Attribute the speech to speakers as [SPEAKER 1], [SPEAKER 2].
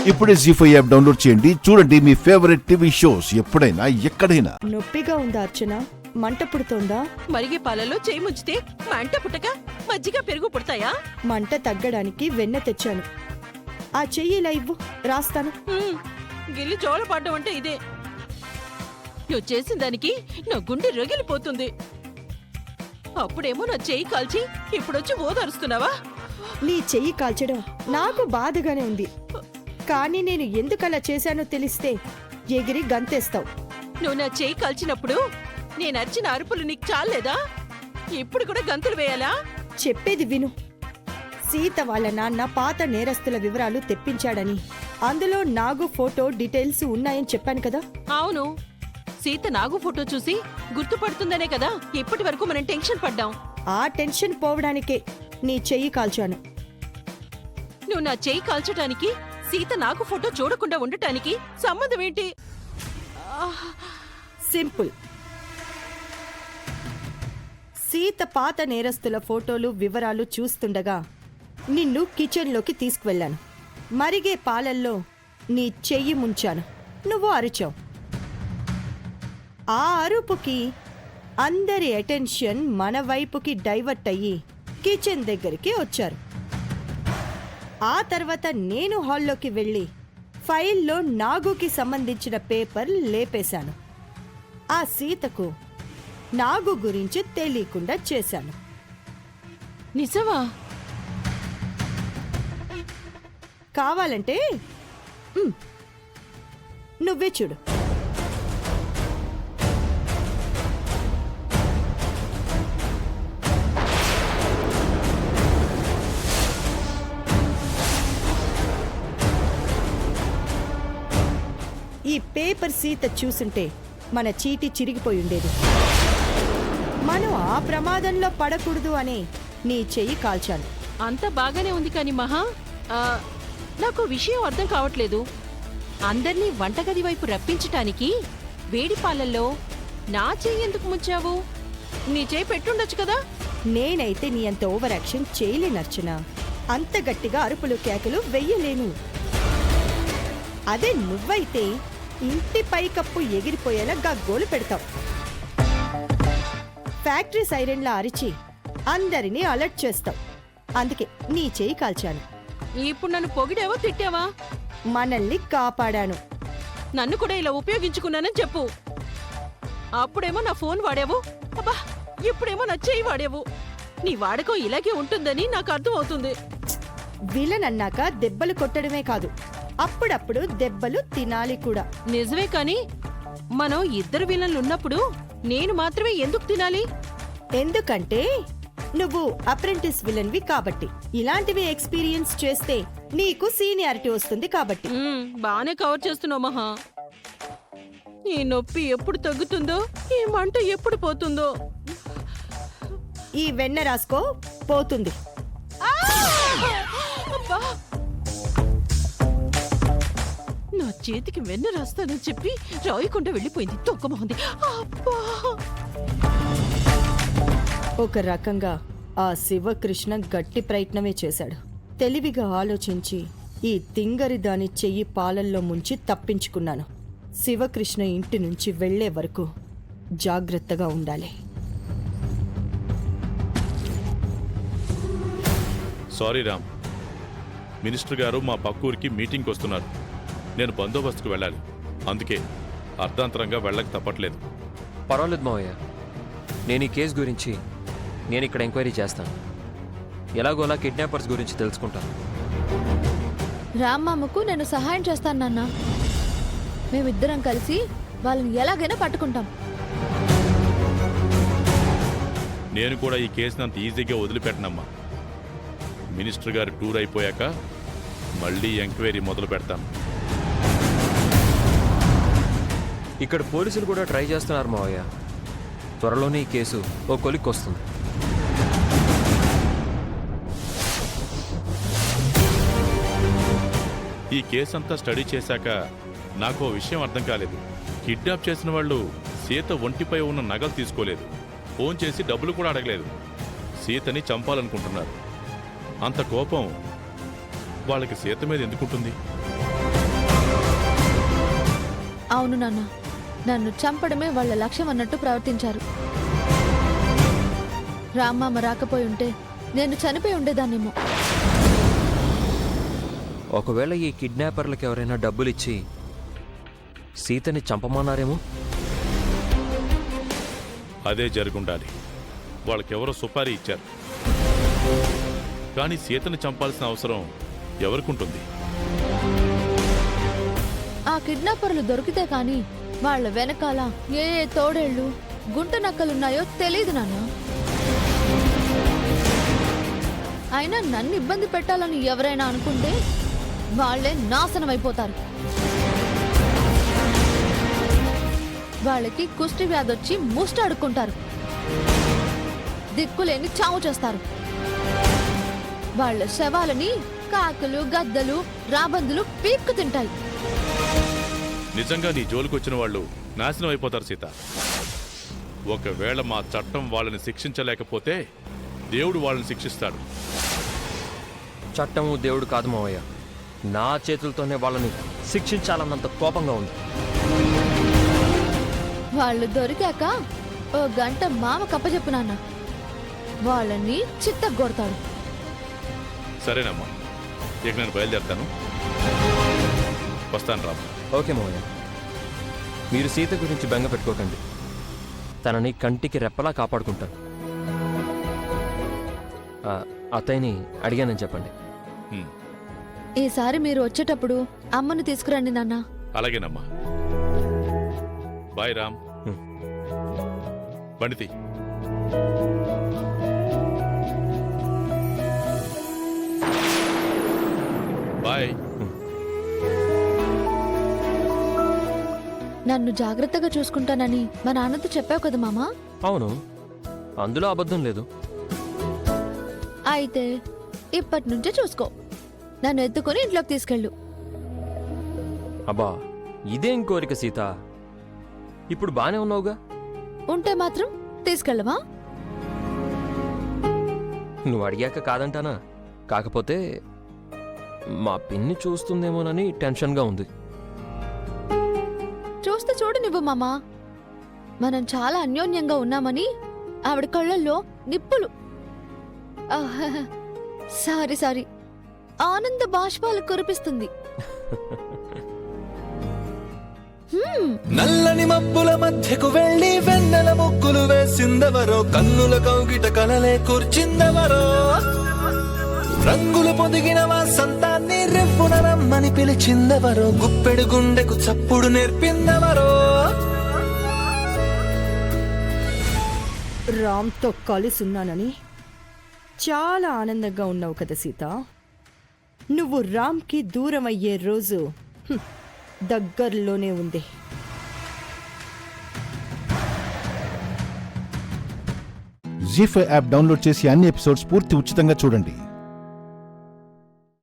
[SPEAKER 1] ఇప్పుడే జీ5 app download చేయండి. చూడండి మీ ఫేవరెట్ టీవీ షోస్ ఎప్పుడైనా ఎక్కడైనా.
[SPEAKER 2] నొప్పిగా ఉందా అర్చన? మంట పుడుతోందా?
[SPEAKER 3] మరిగే పాలలో చేయి ముంచితే మంట పుట్టక మజ్జిగ పెరుగు పుడతాయా?
[SPEAKER 2] మంట తగ్గడానికి వెన్న తెచ్చాను. ఆ చెయ్యి ఇలా ఇవ్వు, రాస్తాను.
[SPEAKER 3] గిల్లి జోల పడ్డం అంటే ఇదే. నువ్వు చేసిన దానికి నా గుండె రగిలిపోతుంది. అప్పుడేమో నా చెయ్యి కాల్చి ఇప్పుడొచ్చి ఓదారుస్తున్నావా?
[SPEAKER 2] నీ చెయ్యి కాల్చడం నాకు బాధగానే ఉంది. కానీ నేను ఎందుకలా చేశానో తెలిస్తే ఎగిరి గంతేస్తావు.
[SPEAKER 3] నువ్వు నా చెయ్యి కాల్చినప్పుడు నేను అరిచిన అరుపులు నీకు చాలేదా? ఇప్పుడు కూడా గంతులు వేయాలా?
[SPEAKER 2] చెప్పేది విను. సీత వాళ్ళ నాన్న పాత నేరస్తుల వివరాలు తెప్పించాడని, అందులో నాగు ఫోటో డీటెయిల్స్ ఉన్నాయని చెప్పాను కదా.
[SPEAKER 3] అవును, సీత నాగు ఫోటో చూసి గుర్తుపడుతుందనే కదా ఇప్పటి వరకు మనం టెన్షన్ పడ్డాం.
[SPEAKER 2] ఆ టెన్షన్ పోవడానికే నీ చెయ్యి కాల్చాను.
[SPEAKER 3] నువ్వు నా చెయ్యి కాల్చడానికి సీత నాగు ఫోటో చూడకుండా ఉండటానికి సంబంధం ఏంటి?
[SPEAKER 2] సింపుల్. సీత పాత నేరస్తుల ఫోటోలు వివరాలు చూస్తుండగా నిన్ను కిచెన్లోకి తీసుకువెళ్ళాను. మరిగే పాలల్లో నీ చెయ్యి ముంచాను. నువ్వు అరిచావు. ఆ అరుపుకి అందరి అటెన్షన్ మన వైపుకి డైవర్ట్ అయ్యి కిచెన్ దగ్గరికి వచ్చారు. ఆ తర్వాత నేను హాల్లోకి వెళ్ళి ఫైల్లో నాగుకి సంబంధించిన పేపర్ లేపేశాను. ఆ సీతకు నాగు గురించి తెలియకుండా చేశాను.
[SPEAKER 3] నిజమా?
[SPEAKER 2] కావాలంటే నువ్వే చూడు. ఈ పేపర్ సీత చూసుంటే మన చీటి చిరిగిపోయి ఉండేది. మనం ఆ ప్రమాదంలో పడకూడదు అనే నీ చెయ్యి కాల్చాను.
[SPEAKER 3] అంత బాగానే ఉంది కాని మహా, నాకు విషయం అర్థం కావట్లేదు. అందర్నీ వంటగది వైపు రప్పించటానికి వేడి పాలల్లో నా చెయ్యి ఎందుకు ముంచావు? నీ చెయ్యి పెట్టుండొచ్చు కదా.
[SPEAKER 2] నేనైతే నీ అంత ఓవర్ యాక్షన్ చేయలేనర్చన. అంత గట్టిగా అరుపులు కేకలు వెయ్యలేను. అదే నువ్వైతే ఇంటి పైకప్పు ఎగిరిపోయేలా గగ్గోలు పెడతావు. ఫ్యాక్టరీ సైరన్లా అరిచి అందరినీ అలర్ట్ చేస్తావు. అందుకే నీ చేయి కాల్చాను.
[SPEAKER 3] ఇప్పుడు నన్ను పొగిడావా తిట్టావా?
[SPEAKER 2] మనల్ని కాపాడాను.
[SPEAKER 3] నన్ను కూడా ఇలా ఉపయోగించుకున్నానని చెప్పు. అప్పుడేమో నా ఫోన్ వాడావు, అబ్బా ఇప్పుడేమో నా చెయ్యి వాడావు. నీ వాడకం ఇలాగే ఉంటుందని నాకు అర్థం అవుతుంది.
[SPEAKER 2] విలన్ అన్నాక దెబ్బలు కొట్టడమే కాదు, అప్పుడప్పుడు దెబ్బలు తినాలి కూడా.
[SPEAKER 3] నిజమే కాని మనం ఇద్దరు విలన్లు ఉన్నప్పుడు నేను మాత్రమే ఎందుకు తినాలి?
[SPEAKER 2] ఎందుకంటే నువ్వు అప్రెంటిస్ విలన్వి కాబట్టి. ఇలాంటివి ఎక్స్పీరియన్స్ చేస్తే నీకు సీనియారిటీ వస్తుంది కాబట్టి.
[SPEAKER 3] బానే కవర్ చేస్తున్నావు మహా. ఈ నొప్పి ఎప్పుడు తగ్గుతుందో, ఈ మంట ఎప్పుడు పోతుందో.
[SPEAKER 2] ఈ వెన్న రాసుకో, పోతుంది.
[SPEAKER 3] నా చేతికి వెన్న రాస్తానని చెప్పి రాయకుండా వెళ్ళిపోయింది. తొక్కమోహంది.
[SPEAKER 2] ఒక రకంగా ఆ శివకృష్ణ గట్టి ప్రయత్నమే చేశాడు. తెలివిగా ఆలోచించి ఈ తింగరి దాని చెయ్యి పాలల్లో ముంచి తప్పించుకున్నాను. శివకృష్ణ ఇంటి నుంచి వెళ్లే వరకు జాగ్రత్తగా ఉండాలి.
[SPEAKER 4] సారీ రామ్, మినిస్టర్ గారు మా పక్కూరికి మీటింగ్కి వస్తున్నారు. నేను బందోబస్తుకు వెళ్ళాలి. అందుకే అర్ధాంతరంగా వెళ్ళక తప్పట్లేదు.
[SPEAKER 5] పర్వాలేదు మావయ్య, నేను ఈ కేసు గురించి నేను ఇక్కడ ఎంక్వైరీ చేస్తాను. ఎలాగోలా కిడ్నాపర్స్ గురించి తెలుసుకుంటాను.
[SPEAKER 6] రామ్మమ్మకు నేను సహాయం చేస్తాను నాన్న. మేమిద్దరం కలిసి వాళ్ళని ఎలాగైనా పట్టుకుంటాం.
[SPEAKER 4] నేను కూడా ఈ కేసుని అంత ఈజీగా వదిలిపెట్టనమ్మా. మినిస్టర్ గారు టూర్ అయిపోయాక మళ్ళీ ఎంక్వైరీ మొదలు పెడతాను.
[SPEAKER 5] ఇక్కడ పోలీసులు కూడా ట్రై చేస్తున్నారు మావయ్య. త్వరలోనే ఈ కేసు ఓ కొలిక్కి వస్తుంది.
[SPEAKER 4] ఈ కేసు అంతా స్టడీ చేశాక నాకు ఓ విషయం అర్థం కాలేదు. కిడ్నాప్ చేసిన వాళ్ళు సీత ఒంటిపై ఉన్న నగలు తీసుకోలేదు, ఫోన్ చేసి డబ్బులు కూడా అడగలేదు. సీతని చంపాలనుకుంటున్నారు. అంత కోపం వాళ్ళకి సీత మీద ఎందుకుంటుంది?
[SPEAKER 6] అవును నాన్న, నన్ను చంపడమే వాళ్ళ లక్ష్యం అన్నట్టు ప్రవర్తించారు. రామ్మామ రాకపోయి ఉంటే నేను చనిపోయి ఉండేదాన్నేమో.
[SPEAKER 5] ఒకవేళ ఈ కిడ్నాపర్లకు ఎవరైనా డబ్బులిచ్చి సీతని చంపమన్నారేమో.
[SPEAKER 4] అదే జరుగుండాలి. వాళ్ళకెవరో సుపారీ ఇచ్చారు. కానీ సీతని చంపాల్సిన అవసరం ఎవరికుంటుంది?
[SPEAKER 6] ఆ కిడ్నాపర్లు దొరికితే కాని వాళ్ళ వెనకాల ఏ ఏ తోడేళ్లు గుంట నక్కలున్నాయో తెలీదు నాన్న. అయినా నన్ను ఇబ్బంది పెట్టాలని ఎవరైనా అనుకుంటే వాళ్లే నాశనమైపోతారు. వాళ్ళకి కుష్టి వ్యాధొచ్చి ముష్టాడుకుంటారు. దిక్కులేని చావు చేస్తారు. వాళ్ళ శవాలని కాకులు, గద్దలు, రాబందులు పీక్కు తింటాయి.
[SPEAKER 4] నిజంగా నీ జోలికొచ్చిన వాళ్ళు నాశనం అయిపోతారు సీత. ఒకవేళ మా చట్టం వాళ్ళని శిక్షించలేకపోతే దేవుడు వాళ్ళని శిక్షిస్తాడు.
[SPEAKER 5] చట్టము దేవుడు కాదు మావయ్య. నా చేతులతోనే వాళ్ళని శిక్షించాలన్నంత కోపంగా ఉంది.
[SPEAKER 6] వాళ్ళు దొరికాక ఓ గంట మామ కప్పచెప్పు నాన్న. వాళ్ళని చిత్తగొడతాడు.
[SPEAKER 4] సరేనమ్మా, ఇక నేను బయలుదేరుతాను. వస్తాను రాము.
[SPEAKER 5] ఓకే మావయ్య, మీరు సీత గురించి బెంగ పెట్టుకోకండి. తనని కంటికి రెప్పలా కాపాడుకుంటాను. అత్తయ్యని అడిగానని చెప్పండి.
[SPEAKER 4] హ్మ్.
[SPEAKER 6] ఈసారి మీరు వచ్చేటప్పుడు అమ్మను తీసుకురండి నాన్న.
[SPEAKER 4] అలాగేనమ్మా. బాయ్ రామ్.
[SPEAKER 5] హ్మ్.
[SPEAKER 4] బండితి. బాయ్.
[SPEAKER 6] నన్ను జాగ్రత్తగా చూసుకుంటానని మా నాన్నతో చెప్పావు కదా మామా.
[SPEAKER 5] అవును, అందులో అబద్ధం లేదు.
[SPEAKER 6] అయితే ఇప్పటి నుంచే చూసుకో. నన్ను ఎత్తుకొని ఇంట్లోకి తీసుకెళ్ళు.
[SPEAKER 5] అబ్బా, ఇదేం కోరిక సీత? ఇప్పుడు బానే ఉన్నావుగా.
[SPEAKER 6] ఉంటే మాత్రం తీసుకెళ్ళవా?
[SPEAKER 5] నువ్వు అడిగాక కాదంటానా? కాకపోతే మా పిన్ని చూస్తుందేమోనని టెన్షన్గా ఉంది.
[SPEAKER 6] చూస్తే చూడు నువ్వు మామా. మనం చాలా అన్యోన్యంగా ఉన్నామని ఆవిడ కళ్ళల్లో నిప్పులు. సారీ సారీ, ఆనంద బాష్పాలు కురిపిస్తుంది.
[SPEAKER 7] నల్లని మబ్బుల మధ్యకు వెళ్ళి వెన్నెల ముగ్గులు వేసిందెవరో, కన్నుల కౌగిట కలలే కూర్చిందెవరో, రంగులు పొదిగిన వాసంతాన్ని రెవ్వున రమ్మని పిలిచిందెవరో, గుప్పెడు గుండెకు చప్పుడు నేర్పిందెవరో.
[SPEAKER 2] రామ్తో కలిసున్నానని చాలా ఆనందంగా ఉన్నావు కదా సీత. నువ్వు రామ్కి దూరం అయ్యే రోజు దగ్గరలోనే ఉంది.
[SPEAKER 1] జీ5 యాప్ డౌన్లోడ్ చేసి అన్ని ఎపిసోడ్స్ పూర్తి ఉచితంగా చూడండి.